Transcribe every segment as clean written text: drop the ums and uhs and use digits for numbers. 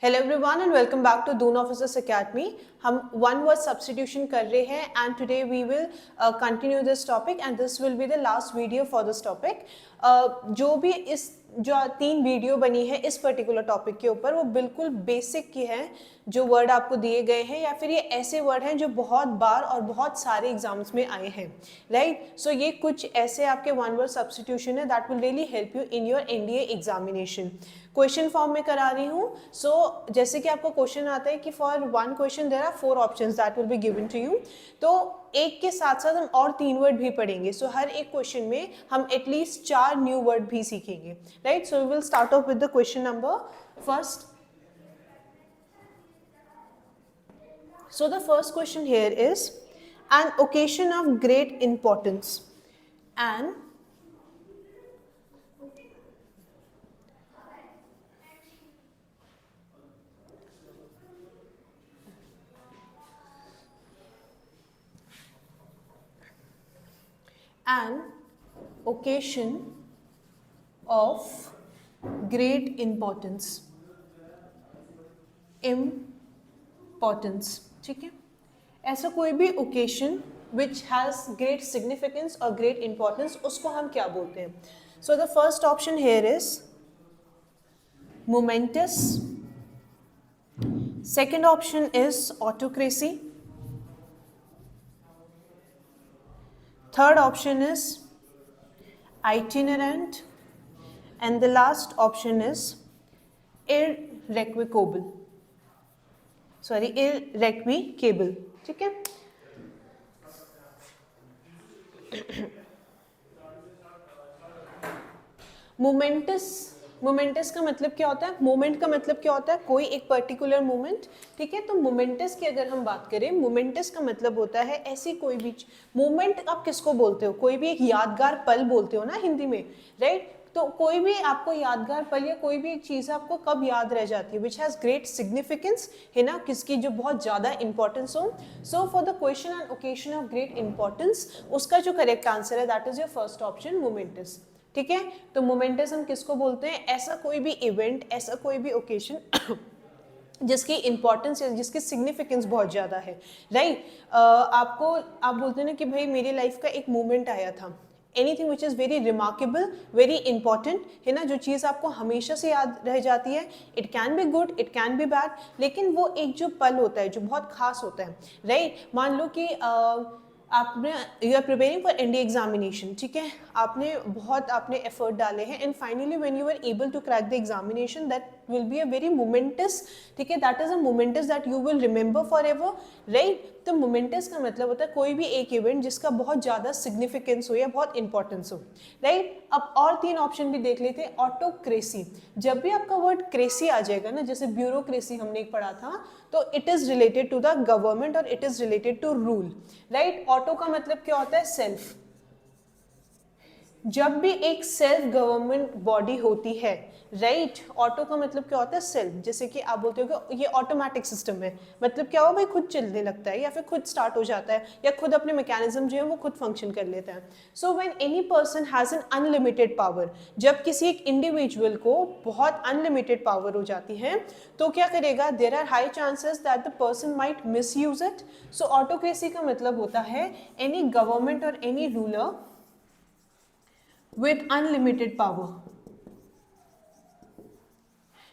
Hello everyone and welcome back to Doon Officers Academy. हम one word substitution कर रहे हैं and today we will continue this topic and this will be the last video for this topic. जो भी इस जो 3 video बनी है इस पर्टिकुलर टॉपिक के ऊपर वो बिल्कुल बेसिक की है, जो वर्ड आपको दिए गए हैं या फिर ये ऐसे वर्ड हैं जो बहुत बार और बहुत सारे एग्जाम्स में आए हैं, राइट। सो ये कुछ ऐसे आपके वन वर्ड सब्सटीट्यूशन है that will really help you in your NDA examination. Question form में करा रही हूँ। सो जैसे कि आपको क्वेश्चन आता है कि for one question there are 4 options that will be given to you, तो एक के साथ साथ हम और 3 वर्ड भी पढ़ेंगे। सो हर एक क्वेश्चन में हम एटलीस्ट 4 न्यू वर्ड भी सीखेंगे, right. So we will start off with the question number first. So the first question here is an occasion of great importance. An occasion of great importance. Importance, ठीक है। ऐसा कोई भी occasion which has great significance और great importance, उसको हम क्या बोलते हैं? So the first option here is momentous, second option is autocracy, third option is itinerant and the last option is irrevocable, sorry irrevocable, ठीक है। मोमेंटस का मतलब क्या होता है? मोमेंट का मतलब क्या होता है? कोई एक पर्टिकुलर मोमेंट, ठीक है। तो मोमेंटस की अगर हम बात करें, मोमेंटस का मतलब होता है ऐसी कोई भी मोमेंट। आप किसको बोलते हो? कोई भी एक यादगार पल बोलते हो ना हिंदी में, राइट। तो कोई भी आपको यादगार पल या कोई भी एक चीज़ आपको कब याद रह जाती है? विच हैज़ ग्रेट सिग्निफिकेंस, है ना, किसकी जो बहुत ज़्यादा इंपॉर्टेंस हो। So for the question and occasion of great importance, उसका जो करेक्ट आंसर है that is your first option, moments, ठीक है। तो मोमेंटस हम किसको बोलते हैं? ऐसा कोई भी इवेंट, ऐसा कोई भी ओकेशन जिसकी इंपॉर्टेंस या जिसकी सिग्निफिकेंस बहुत ज़्यादा है, राइट। आपको आप बोलते हैं ना कि भाई मेरी लाइफ का एक मोमेंट आया था, anything which is very remarkable, very important, है ना, जो चीज़ आपको हमेशा से याद रह जाती है। It can be good, it can be bad, लेकिन वो एक जो पल होता है जो बहुत खास होता है, राइट। मान लो कि आपने you are preparing for NDA examination, ठीक है। आपने एफर्ट डाले हैं and finally when you are able to crack the examination, that will be a very momentous, ठीक है। That is a momentous that you will remember forever, right. तो momentous का मतलब होता है कोई भी एक इवेंट जिसका बहुत ज़्यादा सिग्निफिकेंस हो या बहुत इंपॉर्टेंस हो, राइट। अब और 3 ऑप्शन भी देख लेते हैं। ऑटोक्रेसी, जब भी आपका वर्ड क्रेसी आ जाएगा ना, जैसे ब्यूरोक्रेसी हमने एक पढ़ा था, तो it is related to the government और it is related to rule, right. Auto का मतलब क्या होता है? सेल्फ। जब भी एक सेल्फ गवर्नमेंट बॉडी होती है, राइट, ऑटो का मतलब क्या होता है? सेल्फ। जैसे कि आप बोलते हो कि ये ऑटोमेटिक सिस्टम है, मतलब क्या हो भाई, खुद चलने लगता है या फिर खुद स्टार्ट हो जाता है या खुद अपने मैकेनिज्म जो है वो खुद फंक्शन कर लेता है। So when any person has an unlimited power, जब किसी एक इंडिविजुअल को बहुत अनलिमिटेड पावर हो जाती है तो क्या करेगा? There are high chances that the person might misuse it. So autocracy का मतलब होता है एनी गवर्नमेंट और any ruler with unlimited power,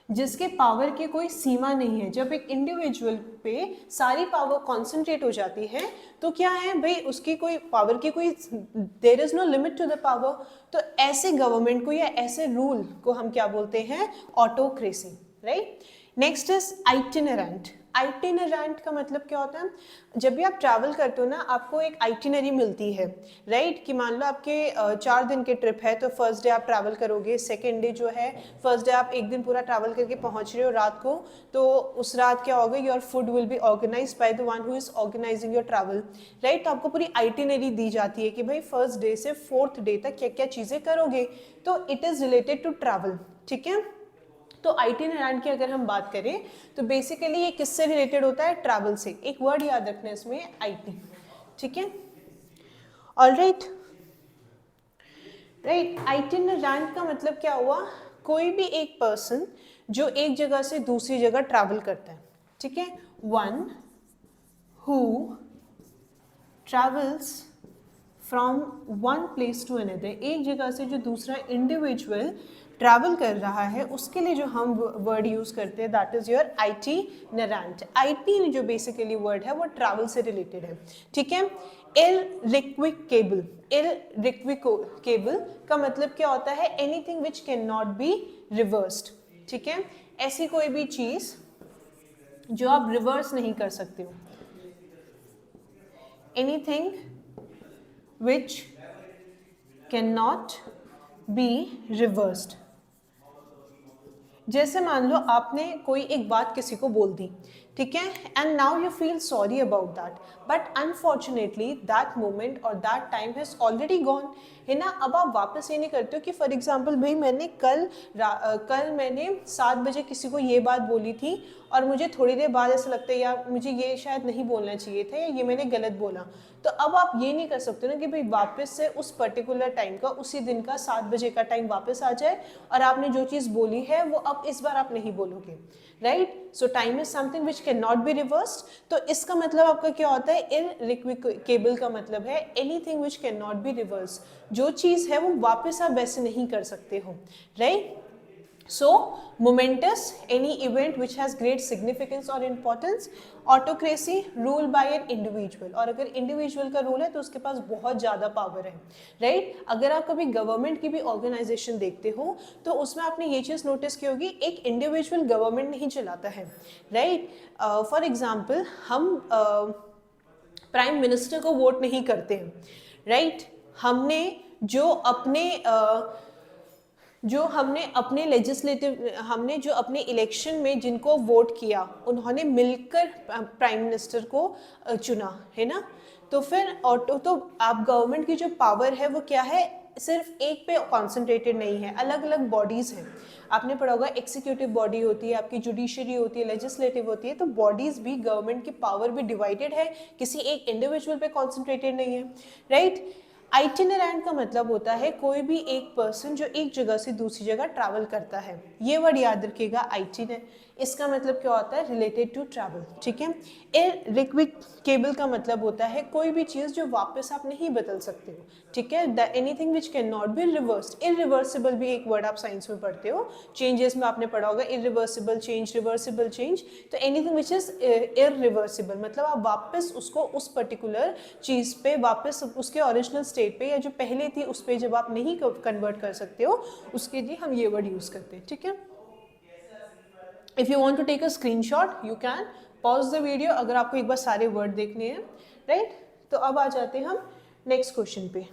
जिसके पावर की कोई सीमा नहीं है। जब एक इंडिविजुअल पे सारी पावर कॉन्सेंट्रेट हो जाती है तो क्या है भाई, उसकी कोई पावर की कोई, there is no limit to the power. तो ऐसे गवर्नमेंट को या ऐसे रूल को हम क्या बोलते हैं? Autocracy, right. Next is itinerant. Itinerant का मतलब क्या होता है? जब भी आप ट्रैवल करते हो ना, आपको एक आइटिनरी मिलती है, राइट। कि मान लो आपके 4 दिन के ट्रिप है, तो फर्स्ट डे आप ट्रैवल करोगे, सेकेंड डे जो है, फर्स्ट डे आप एक दिन पूरा ट्रैवल करके पहुंच रहे हो रात को, तो उस रात क्या होगा? Your food will be organize by the one who is organizing your travel, right. तो आपको पूरी आइटिनरी दी जाती है कि भाई फर्स्ट डे से 4th डे तक क्या क्या चीज़ें करोगे, तो it is related to travel, ठीक है। तो आइटिनरेंट की अगर हम बात करें तो बेसिकली ये किससे रिलेटेड होता है? ट्रैवल से। एक वर्ड याद रखना है इसमें, आईटी, ठीक है। Alright, right. आइटिनरेंट का मतलब क्या हुआ? कोई भी एक पर्सन जो एक जगह से दूसरी जगह ट्रैवल करता है, ठीक है, one who travels from one place to another, एक जगह से जो दूसरा इंडिविजुअल ट्रैवल कर रहा है उसके लिए जो हम वर्ड यूज करते हैं दैट इज योर आइटिनरेंट। आईटी जो बेसिकली वर्ड है वो ट्रैवल से रिलेटेड है, ठीक है। इररिक्विकेबल, इररिक्विकेबल का मतलब क्या होता है, anything which can not be reversed, ठीक है, ऐसी कोई भी चीज जो आप रिवर्स नहीं कर सकते हो, anything which can not be reversed. जैसे मान लो आपने कोई एक बात किसी को बोल दी, ठीक है, and now you feel sorry about that, but unfortunately that moment और that time has already gone, है ना। अब आप वापस ये नहीं करते हो कि फॉर एग्जाम्पल भाई मैंने कल मैंने 7 बजे किसी को ये बात बोली थी और मुझे थोड़ी देर बाद ऐसा लगता है यार मुझे ये शायद नहीं बोलना चाहिए था या ये मैंने गलत बोला, तो अब आप ये नहीं कर सकते ना कि भाई वापस से उस पर्टिकुलर टाइम का, उसी दिन का 7 बजे का टाइम वापस आ जाए और आपने जो चीज़ बोली है वो अब इस बार आप नहीं बोलोगे, right. So time is something which can not be reversed. तो इसका मतलब आपका क्या होता है, इररिक्विकेबल का मतलब है anything which can not be reverse, जो चीज़ है वो वापस आप वैसे नहीं कर सकते हो, right. So, momentous, any event which has great significance or importance. Autocracy, rule by an individual, और अगर individual का रूल है तो उसके पास बहुत ज़्यादा पावर है, राइट। अगर आप कभी गवर्नमेंट की भी ऑर्गेनाइजेशन देखते हो तो उसमें आपने ये चीज़ नोटिस की होगी, एक इंडिविजुअल गवर्नमेंट नहीं चलाता है, राइट। फॉर एग्जाम्पल हम प्राइम मिनिस्टर को वोट नहीं करते हैं, राइट। हमने जो अपने इलेक्शन में जिनको वोट किया उन्होंने मिलकर प्राइम मिनिस्टर को चुना, है ना। तो फिर तो आप गवर्नमेंट की जो पावर है वो क्या है, सिर्फ एक पे कॉन्सेंट्रेटेड नहीं है, अलग अलग बॉडीज़ हैं। आपने पढ़ा होगा एग्जीक्यूटिव बॉडी होती है, आपकी जुडिशरी होती है, लेजिस्लेटिव होती है, तो बॉडीज़ भी, गवर्नमेंट की पावर भी डिवाइडेड है, किसी एक इंडिविजुअल पे कॉन्सेंट्रेटेड नहीं है, राइट। आइटिनरेंट का मतलब होता है कोई भी एक पर्सन जो एक जगह से दूसरी जगह ट्रैवल करता है, ये वर्ड याद रखिएगा, आइटिनर, इसका मतलब क्या होता है, रिलेटेड टू ट्रैवल, ठीक है। इररिक्विकेबल का मतलब होता है कोई भी चीज़ जो वापस आप नहीं बदल सकते हो, ठीक है। The anything which can not be reversed. Irreversible भी एक वर्ड आप साइंस में पढ़ते हो, चेंजेस में आपने पढ़ा होगा, इरिवर्सिबल चेंज, रिवर्सिबल चेंज। तो एनीथिंग विच इज इरिवर्सिबल मतलब आप वापस उसको उस पर्टिकुलर चीज़ पे वापस उसके ओरिजिनल स्टेट पे या जो पहले थी उस पर जब आप नहीं कन्वर्ट कर सकते हो, उसके लिए हम ये वर्ड यूज़ करते हैं, ठीक है। If you want to take a screenshot you can pause the video, अगर आपको एक बार सारे वर्ड देखने हैं, राइट। तो अब आ जाते हैं हम नेक्स्ट क्वेश्चन पे।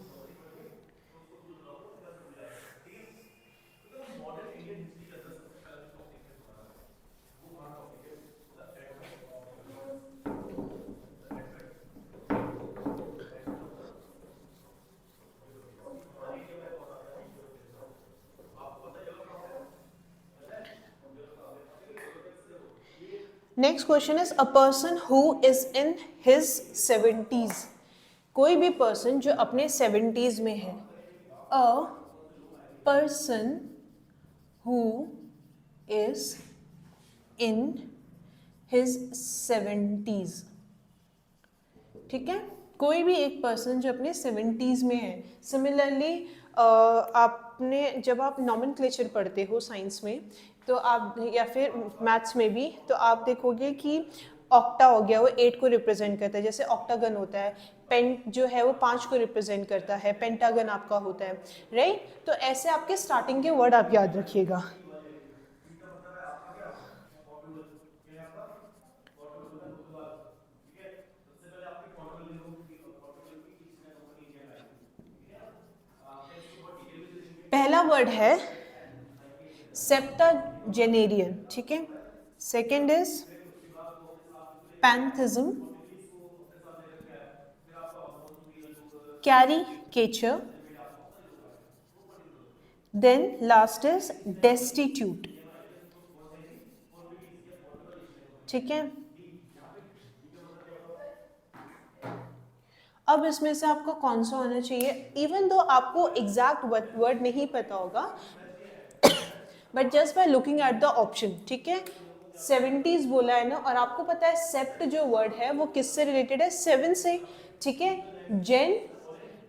Next question is a person who is in his 70s, कोई भी पर्सन जो अपने 70s में है, a person who is in his 70s, ठीक है। कोई भी एक पर्सन जो अपने 70s में है। सिमिलरली आपने जब आप नॉमेनक्लेचर पढ़ते हो साइंस में तो आप, या फिर मैथ्स में भी, तो आप देखोगे कि ऑक्टा हो गया, वो 8 को रिप्रेजेंट करता है, जैसे ऑक्टागन होता है, पेंट जो है वो 5 को रिप्रेजेंट करता है, पेंटागन आपका होता है, राइट। तो ऐसे आपके स्टार्टिंग के वर्ड आप याद रखिएगा। पहला वर्ड है सेप्टाजेनेरियन, ठीक है। Second is pantheism, caricature, then last is destitute, ठीक है। अब इसमें से आपको कौन सा होना चाहिए, इवन दो आपको एग्जैक्ट वर्ड नहीं पता होगा but just by looking at the option, ठीक है। 70s बोला है ना, और आपको पता है सेप्ट जो वर्ड है वो किससे रिलेटेड है, 7 से, ठीक है। जेन,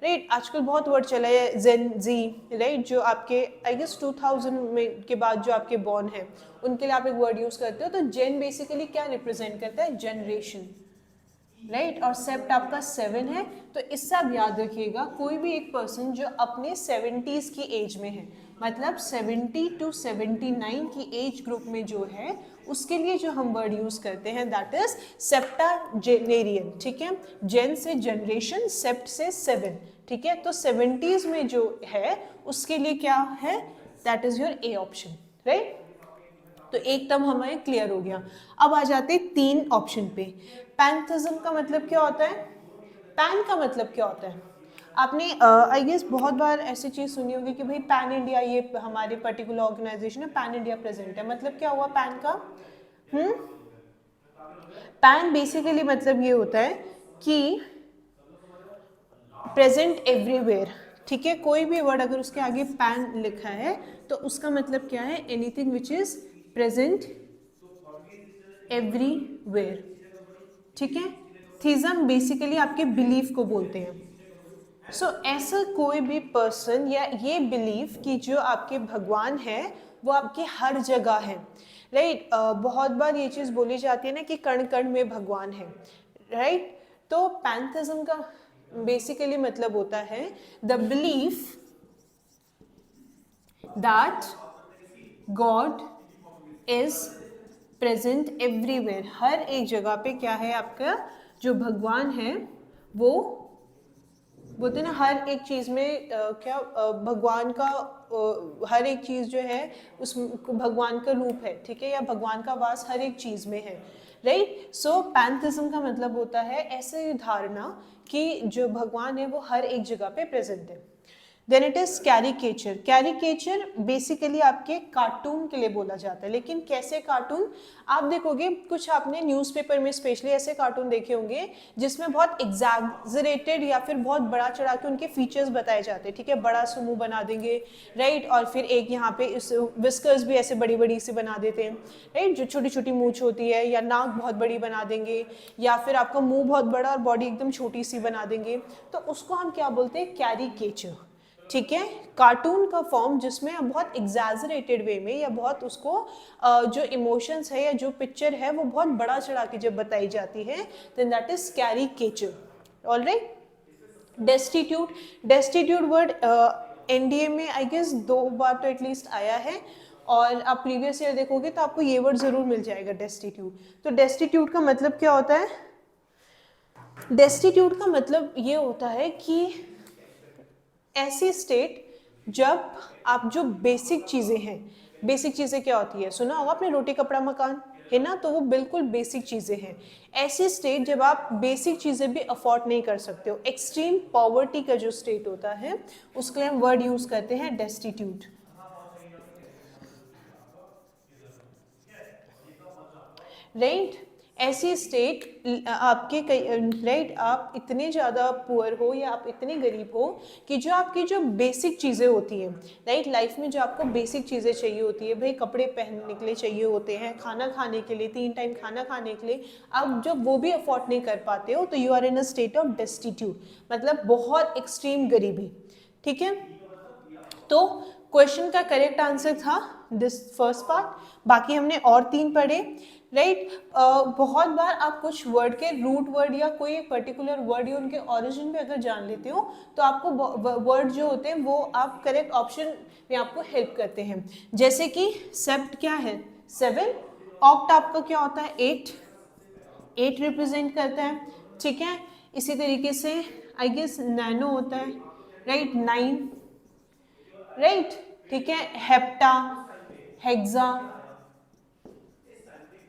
राइट, आजकल बहुत वर्ड चला है जेन जी, राइट, जो आपके आई गेस 2000 में के बाद जो आपके बॉर्न है उनके लिए आप एक वर्ड यूज करते हो। तो जेन बेसिकली क्या रिप्रेजेंट करता है, जनरेशन, राइट, और सेप्ट आपका 7 है। तो इससे आप याद रखिएगा कोई भी एक पर्सन जो अपने 70s की एज में है, मतलब 70 टू 79 की एज ग्रुप में जो है, उसके लिए जो हम वर्ड यूज करते हैं दैट इज सेप्टाजेनेरियन, ठीक है। जेन से जनरेशन, सेप्ट से 7, ठीक है। तो 70s में जो है उसके लिए क्या है, that is your A option, right. तो एक टर्म हमारे क्लियर हो गया। अब आ जाते 3 ऑप्शन पे। पैंथिज्म का मतलब क्या होता है, पैन का मतलब क्या होता है, आपने आई गेस बहुत बार ऐसी चीज़ सुनी होगी कि भाई पैन इंडिया, ये हमारे पर्टिकुलर ऑर्गेनाइजेशन है, पैन इंडिया प्रेजेंट है, मतलब क्या हुआ पैन का, पैन बेसिकली मतलब ये होता है कि प्रेजेंट एवरीवेयर, ठीक है। कोई भी वर्ड अगर उसके आगे पैन लिखा है तो उसका मतलब क्या है, anything which is present everywhere, ठीक है। थीज्म बेसिकली आपके बिलीफ को बोलते हैं। सो ऐसा कोई भी पर्सन या ये बिलीफ कि जो आपके भगवान है वो आपके हर जगह है, राइट। बहुत बार ये चीज़ बोली जाती है ना कि कण कण में भगवान है, राइट। तो पैंथिज्म का बेसिकली मतलब होता है the belief that God is present everywhere, हर एक जगह पे क्या है, आपका जो भगवान है वो बोलते हैं ना हर एक चीज़ में क्या भगवान का हर एक चीज़ जो है उस भगवान का रूप है, ठीक है, या भगवान का वास हर एक चीज़ में है, राइट। सो पैंथिज्म का मतलब होता है ऐसे धारणा कि जो भगवान है वो हर एक जगह पे प्रेजेंट है। Then it is caricature. Caricature basically आपके कार्टून के लिए बोला जाता है, लेकिन कैसे कार्टून, आप देखोगे कुछ आपने न्यूज़पेपर में स्पेशली ऐसे कार्टून देखे होंगे जिसमें बहुत एग्जैजरेटेड या फिर बहुत बड़ा चढ़ा के उनके फीचर्स बताए जाते हैं, ठीक है, बड़ा सा मुंह बना देंगे, राइट, और फिर एक यहाँ पे इस विस्कर्स भी ऐसे बड़ी बड़ी सी बना देते हैं, राइट, जो छोटी छोटी मूंछ होती है, या नाक बहुत बड़ी बना देंगे, या फिर आपका मुंह बहुत बड़ा और बॉडी एकदम छोटी सी बना देंगे, तो उसको हम क्या बोलते हैं, कैरिकेचर, ठीक है। कार्टून का फॉर्म जिसमें बहुत एग्जैजरेटेड वे में या बहुत उसको जो इमोशंस है या जो पिक्चर है वो बहुत बड़ा चढ़ा के जब बताई जाती है, then that is caricature, alright. Destitute, destitute word NDA में आई गेस 2 बार तो एटलीस्ट आया है, और आप प्रीवियस ईयर देखोगे तो आपको ये वर्ड जरूर मिल जाएगा, डेस्टिट्यूट। तो डेस्टिट्यूट का मतलब क्या होता है, डेस्टिट्यूट का मतलब ये होता है कि ऐसी स्टेट जब आप जो बेसिक चीज़ें हैं, बेसिक चीज़ें क्या होती है, सुना होगा आपने, रोटी कपड़ा मकान, है ना, तो वो बिल्कुल बेसिक चीज़ें हैं। ऐसी स्टेट जब आप बेसिक चीज़ें भी अफोर्ड नहीं कर सकते हो, एक्सट्रीम पॉवर्टी का जो स्टेट होता है उसके लिए हम वर्ड यूज़ करते हैं डेस्टिट्यूट, राइट। ऐसी स्टेट आपके राइट, आप इतने ज़्यादा पुअर हो या आप इतने गरीब हो कि जो आपकी जो बेसिक चीज़ें होती हैं, राइट, लाइफ में जो आपको बेसिक चीज़ें चाहिए होती है, भाई कपड़े पहनने के लिए चाहिए होते हैं, खाना खाने के लिए, 3 टाइम खाना खाने के लिए, आप जब वो भी अफोर्ड नहीं कर पाते हो तो you are in a state of destitute, मतलब बहुत एक्सट्रीम गरीबी, ठीक है। तो क्वेश्चन का करेक्ट आंसर था दिस फर्स्ट पार्ट, बाकी हमने और 3 पढ़े, राइट। बहुत बार आप कुछ वर्ड के रूट वर्ड या कोई एक पर्टिकुलर वर्ड या उनके ओरिजिन भी अगर जान लेते हो तो आपको वर्ड जो होते हैं वो आप करेक्ट ऑप्शन में आपको हेल्प करते हैं। जैसे कि सेप्ट क्या है, 7, ऑक्ट आपका क्या होता है, 8 रिप्रेजेंट करता है, ठीक है। इसी तरीके से आई गेस नैनो होता है, राइट, 9, राइट, ठीक है। हेप्टा, हेक्सा,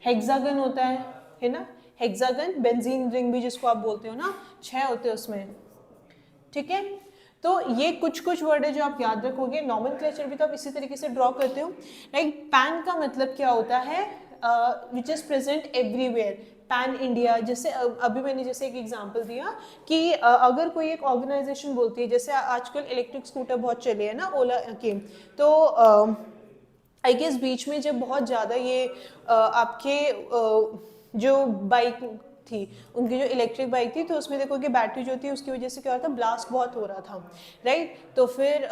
हेक्सागन होता है ना, हेक्सागन, बेंजीन रिंग भी जिसको आप बोलते हो ना, 6 होते हैं उसमें, ठीक है। तो ये कुछ कुछ वर्ड है जो आप याद रखोगे, नॉमेनक्लेचर भी तो आप इसी तरीके से ड्रॉ करते हो, लाइक पैन का मतलब क्या होता है, which is present everywhere, pan India. जैसे अभी मैंने जैसे एक एग्जांपल दिया कि अगर कोई एक ऑर्गेनाइजेशन बोलती है, जैसे आजकल इलेक्ट्रिक स्कूटर बहुत चले हैं ना ओला के, तो आई गेस बीच में जब बहुत ज़्यादा ये आपके जो बाइक थी, उनकी जो इलेक्ट्रिक बाइक थी, तो उसमें देखो कि बैटरी जो थी उसकी वजह से क्या हो रहा था, ब्लास्ट बहुत हो रहा था, राइट। तो फिर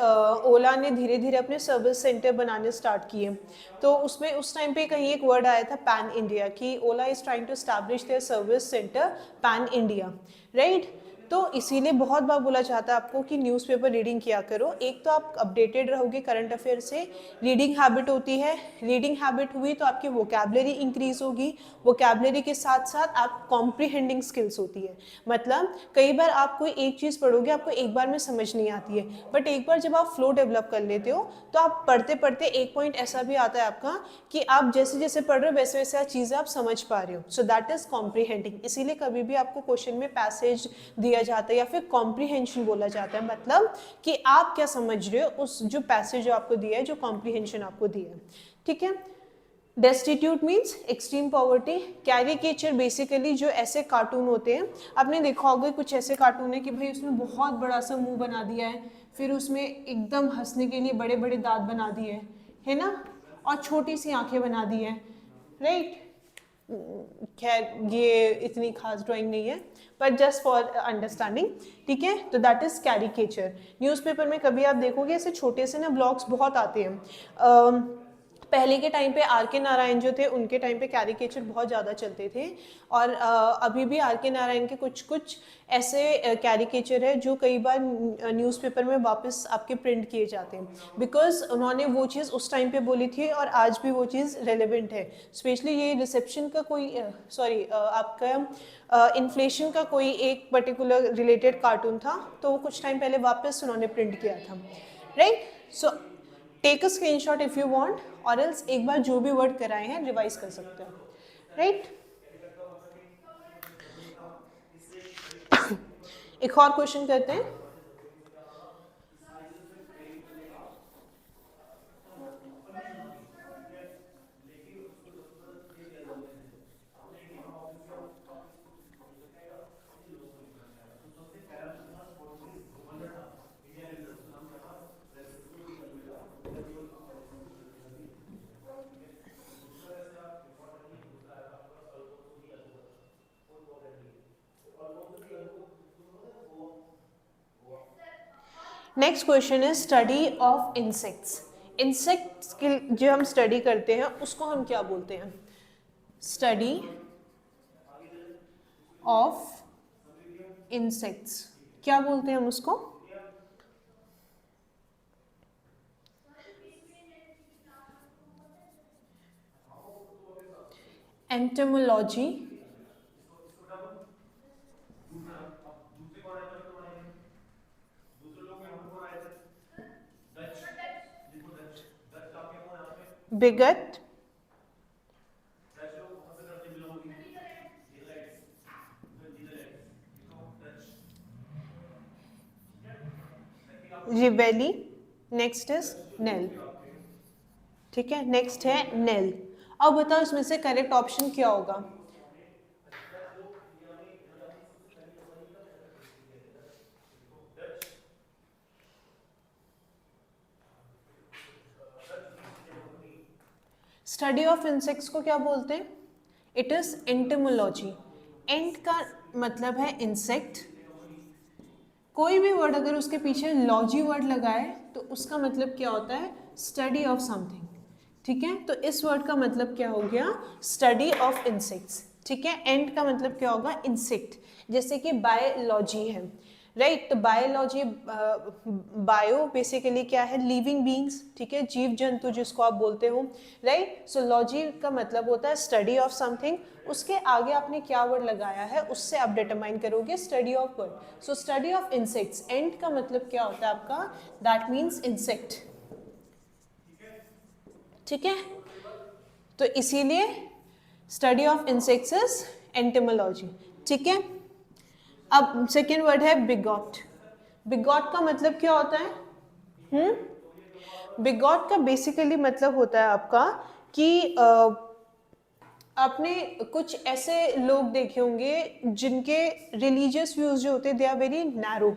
ओला ने धीरे धीरे अपने सर्विस सेंटर बनाने स्टार्ट किए। तो उसमें उस टाइम पे कहीं एक वर्ड आया था पैन इंडिया, कि Ola is trying to establish their service centre pan India, right. तो इसीलिए बहुत बार बोला जाता है आपको कि न्यूज़पेपर रीडिंग किया करो। एक तो आप अपडेटेड रहोगे करंट अफेयर से, रीडिंग हैबिट होती है, रीडिंग हैबिट हुई तो आपकी वोकैबलरी इंक्रीज होगी, वोकैबलरी के साथ साथ आप कॉम्प्रीहेंडिंग स्किल्स होती है। मतलब कई बार आप कोई एक चीज़ पढ़ोगे, आपको एक बार में समझ नहीं आती है, बट एक बार जब आप फ्लो डेवलप कर लेते हो तो आप पढ़ते पढ़ते एक पॉइंट ऐसा भी आता है आपका कि आप जैसे जैसे पढ़ रहे हो वैसे वैसे चीज़ें आप समझ पा रहे हो। So that is comprehending. इसीलिए कभी भी आपको क्वेश्चन में पैसेज दिया जाता है या फिर कॉम्प्रीहेंशन बोला जाता है, मतलब कि आप क्या समझ रहे हो उस जो पैसेज जो आपको दिया है, जो कॉम्प्रीहेंशन आपको दिया है, ठीक है। Destitute means extreme poverty. Caricature basically जो ऐसे कार्टून होते हैं, आपने देखा होगा कुछ ऐसे कार्टून है कि भाई उसमें बहुत बड़ा सा मुंह बना दिया है, फिर उसमें एकदम हंसने के लिए बड़े बड़े दांत बना दिए है ना, और छोटी सी आंखें बना दी है, राइट। खैर ये इतनी खास ड्राइंग नहीं है, पर जस्ट फॉर अंडरस्टैंडिंग, ठीक है। तो दैट इज कैरिकेचर। न्यूज़पेपर में कभी आप देखोगे ऐसे छोटे से ना ब्लॉग्स बहुत आते हैं। पहले के टाइम पे आर के नारायण जो थे, उनके टाइम पे कैरिकेचर बहुत ज़्यादा चलते थे, और अभी भी आर के नारायण के कुछ कुछ ऐसे कैरिकेचर है जो कई बार न्यूज़पेपर में वापस आपके प्रिंट किए जाते हैं, बिकॉज उन्होंने वो चीज़ उस टाइम पे बोली थी और आज भी वो चीज़ रेलेवेंट है। स्पेशली ये रिसेप्शन का कोई आपका इन्फ्लेशन का कोई एक पर्टिकुलर रिलेटेड कार्टून था, तो वो कुछ टाइम पहले वापस उन्होंने प्रिंट किया था, right. So take a screenshot if you want, और एल्स एक बार जो भी वर्ड कराए हैं रिवाइज कर सकते हो, राइट। एक और क्वेश्चन करते हैं। नेक्स्ट क्वेश्चन है स्टडी ऑफ इंसेक्ट्स। इंसेक्ट्स की जो हम स्टडी करते हैं उसको हम क्या बोलते हैं? स्टडी ऑफ इंसेक्ट्स क्या बोलते हैं हम उसको? एंटोमोलॉजी, बिगट, रिवेली, नेक्स्ट इज नेल, ठीक है। नेक्स्ट है नेल। अब बताओ इसमें से करेक्ट ऑप्शन क्या होगा? स्टडी ऑफ इंसेक्ट्स को क्या बोलते हैं? It is entomology. एंट का मतलब है इंसेक्ट, कोई भी वर्ड अगर उसके पीछे लॉजी वर्ड लगाए तो उसका मतलब क्या होता है? स्टडी ऑफ समथिंग, ठीक है। तो इस वर्ड का मतलब क्या हो गया? स्टडी ऑफ इंसेक्ट्स, ठीक है। एंड का मतलब क्या होगा? इंसेक्ट। जैसे कि बायोलॉजी है, राइट। तो बायोलॉजी, बायो बेसिकली क्या है? लिविंग बींग्स, ठीक है, जीव जंतु जिसको आप बोलते हो, राइट। सो लॉजी का मतलब होता है स्टडी ऑफ समथिंग, उसके आगे आपने क्या वर्ड लगाया है उससे आप डिटरमाइन करोगे study of word. So study of insects, and का मतलब क्या होता है आपका? दैट मीन्स इंसेक्ट, ठीक है। तो इसीलिए study of insects is entomology, ठीक है। अब सेकेंड वर्ड है बिगॉट। बिगॉट का मतलब क्या होता है? बिगॉट का बेसिकली मतलब होता है आपका कि आपने कुछ ऐसे लोग देखे होंगे जिनके रिलीजियस व्यूज जो होते हैं दे आर वेरी नैरो,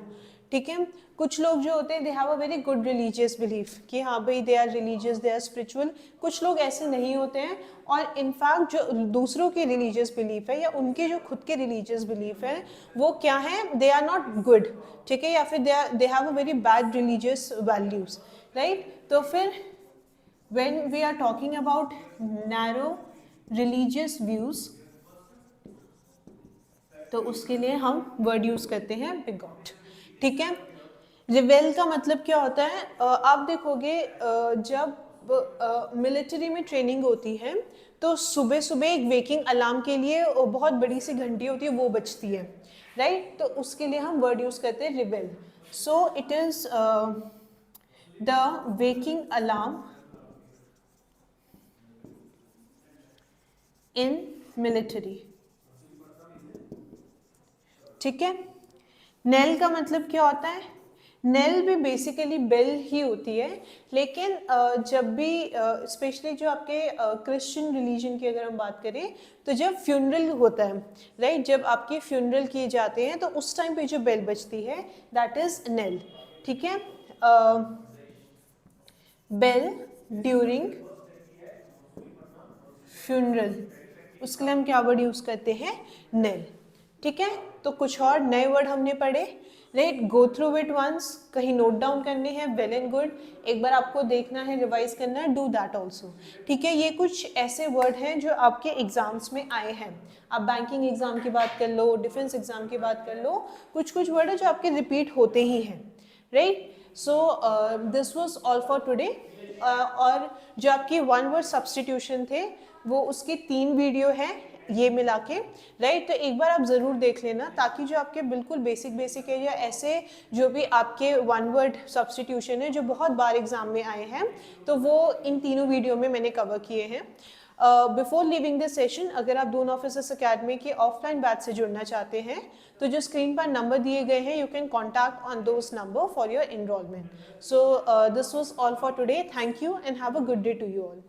ठीक है। कुछ लोग जो होते हैं they have a very good religious belief कि हाँ भाई they are religious, they are spiritual. कुछ लोग ऐसे नहीं होते हैं, और इनफैक्ट जो दूसरों के रिलीजियस बिलीफ है या उनके जो खुद के रिलीजियस बिलीफ है वो क्या है, दे आर नॉट गुड, ठीक है, या फिर दे have a very bad religious values, right. तो फिर when we are talking about narrow religious views, तो उसके लिए हम वर्ड यूज करते हैं बिगॉट, ठीक है। रिबेल का मतलब क्या होता है, आप देखोगे जब मिलिट्री में ट्रेनिंग होती है तो सुबह सुबह एक वेकिंग अलार्म के लिए बहुत बड़ी सी घंटी होती है वो बजती है, राइट। तो उसके लिए हम वर्ड यूज करते हैं rebel. So it is the waking alarm in military, ठीक है। नेल का मतलब क्या होता है, नेल भी बेसिकली बेल ही होती है, लेकिन जब भी स्पेशली जो आपके क्रिश्चियन रिलीजन की अगर हम बात करें तो जब फ्यूनरल होता है, राइट, जब आपके फ्यूनरल किए जाते हैं तो उस टाइम पे जो बेल बजती है दैट इज नेल, ठीक है। बेल ड्यूरिंग फ्यूनरल, उसके लिए हम क्या वर्ड यूज करते हैं, नेल, ठीक है। तो कुछ और नए वर्ड हमने पढ़े, right, go through it once, कहीं नोट डाउन करने हैं, वेल एंड गुड, एक बार आपको देखना है, रिवाइज करना है, डू दैट ऑल्सो, ठीक है। ये कुछ ऐसे वर्ड हैं जो आपके एग्जाम्स में आए हैं, आप बैंकिंग एग्जाम की बात कर लो, डिफेंस एग्जाम की बात कर लो, कुछ कुछ वर्ड है जो आपके रिपीट होते ही हैं, right. So this was all for today. और जो आपकी वन वर्ड सब्सटीट्यूशन थे वो उसकी 3 वीडियो है ये मिला के, राइट। तो एक बार आप ज़रूर देख लेना ताकि जो आपके बिल्कुल बेसिक है या ऐसे जो भी आपके वन वर्ड सब्सटीट्यूशन है जो बहुत बार एग्जाम में आए हैं तो वो इन तीनों वीडियो में मैंने कवर किए हैं। बिफोर लिविंग दिस सेशन, अगर आप दून ऑफिसर्स अकेडमी के ऑफलाइन बैच से जुड़ना चाहते हैं तो जो स्क्रीन पर नंबर दिए गए हैं you can contact on those numbers for your enrolment. So this was all for today, thank you and have a good day to you all.